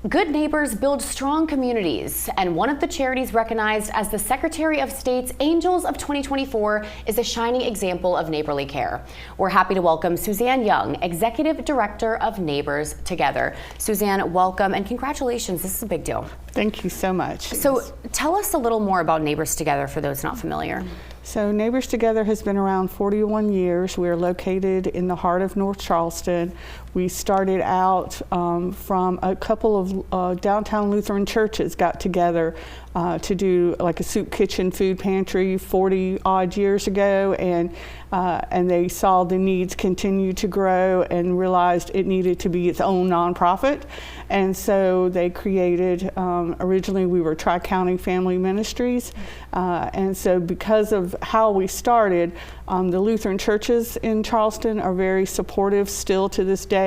Good neighbors build strong communities, and one of the charities recognized as the Secretary of State's Angels of 2024 is a shining example of neighborly care. We're happy to welcome Suzanne Young, Executive Director of Neighbors Together. Suzanne, welcome and congratulations. This is a big deal. Thank you so much. So tell us a little more about Neighbors Together for those not familiar. So Neighbors Together has been around 41 years. We are located in the heart of North Charleston. We started out from a couple of downtown Lutheran churches got together to do like a soup kitchen food pantry 40 odd years ago, and they saw the needs continue to grow and realized it needed to be its own nonprofit. And so they created, originally we were Tri-County Family Ministries, and so because of how we started, the Lutheran churches in Charleston are very supportive still to this day,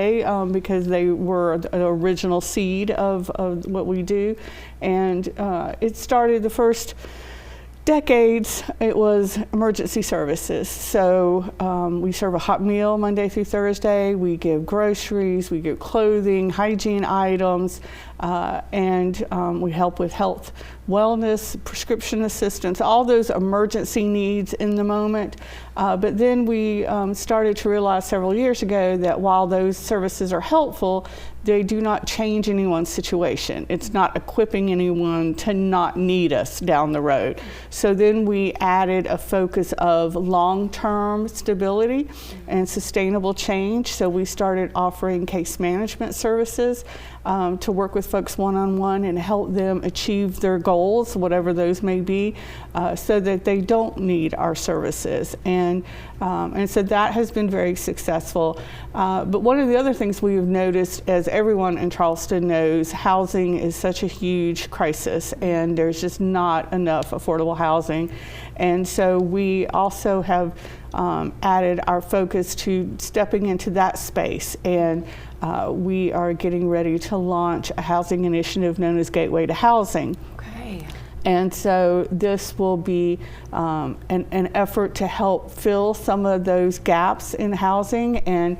because they were the original seed of what we do. And it started the first decades, it was emergency services. So we serve a hot meal Monday through Thursday. We give groceries, we give clothing, hygiene items, and we help with health, wellness, prescription assistance, all those emergency needs in the moment. But then we started to realize several years ago that while those services are helpful, they do not change anyone's situation. It's not equipping anyone to not need us down the road. So then we added a focus of long-term stability and sustainable change. So we started offering case management services to work with folks one-on-one and help them achieve their goals, whatever those may be, so that they don't need our services. And so that has been very successful. But one of the other things we have noticed, as everyone in Charleston knows, housing is such a huge crisis, and there's just not enough affordable housing. And so we also have added our focus to stepping into that space, and we are getting ready to launch a housing initiative known as Gateway to Housing. Okay. And so this will be an effort to help fill some of those gaps in housing, and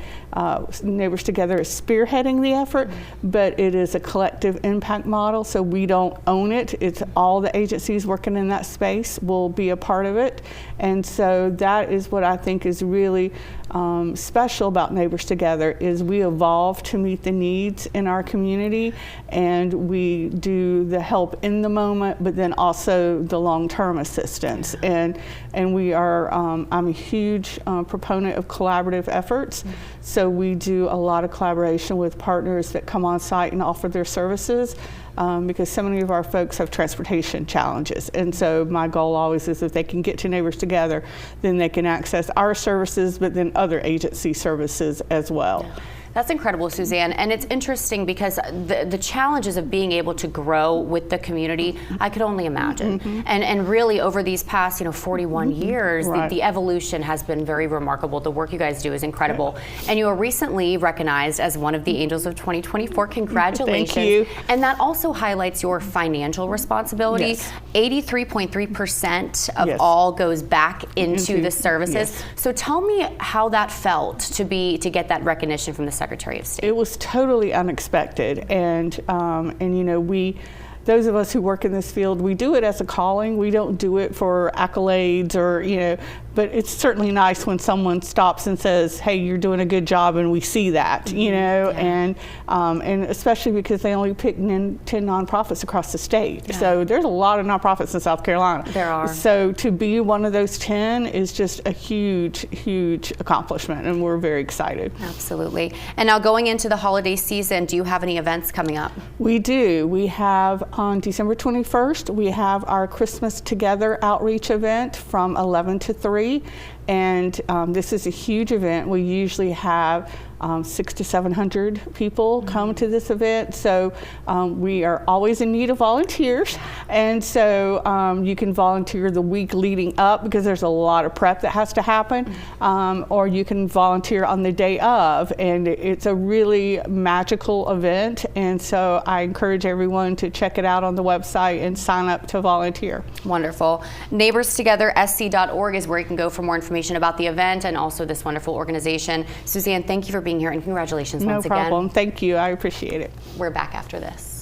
Neighbors Together is spearheading the effort, but it is a collective impact model, so we don't own it. It's all the agencies working in that space will be a part of it. And so that is what I think is really special about Neighbors Together, is we evolve to meet the needs in our community, and we do the help in the moment, but then also the long-term assistance. And we are, I'm a huge proponent of collaborative efforts. So we do a lot of collaboration with partners that come on site and offer their services, because so many of our folks have transportation challenges. And so my goal always is if they can get to Neighbors Together, then they can access our services, but then other agency services as well. Yeah. That's incredible, Suzanne. And it's interesting because the challenges of being able to grow with the community, I could only imagine. And really over these past 41 years, Right. the evolution has been very remarkable. The work you guys do is incredible. And you were recently recognized as one of the Angels of 2024. Congratulations. Thank you. And that also highlights your financial responsibility. Yes. 83.3% of Yes. all goes back into the services. Yes. So tell me how that felt to get that recognition from the Secretary of State. It was totally unexpected, and those of us who work in this field, we do it as a calling. We don't do it for accolades or but it's certainly nice when someone stops and says, "Hey, you're doing a good job," and we see that, Yeah. and especially because they only pick 10 nonprofits across the state. Yeah. So there's a lot of nonprofits in South Carolina. There are. So to be one of those 10 is just a huge, huge accomplishment, and we're very excited. Absolutely. And now going into the holiday season, do you have any events coming up? We do. We have on December 21st, we have our Christmas Together outreach event from 11 to 3. And this is a huge event. We usually have 600 to 700 people come to this event. So we are always in need of volunteers. And so you can volunteer the week leading up because there's a lot of prep that has to happen. Or you can volunteer on the day of. And it's a really magical event. And so I encourage everyone to check it out on the website and sign up to volunteer. Wonderful. NeighborsTogetherSC.org is where you can go for more information about the event and also this wonderful organization. Suzanne, thank you for being here and congratulations once again. No problem. Thank you. I appreciate it. We're back after this.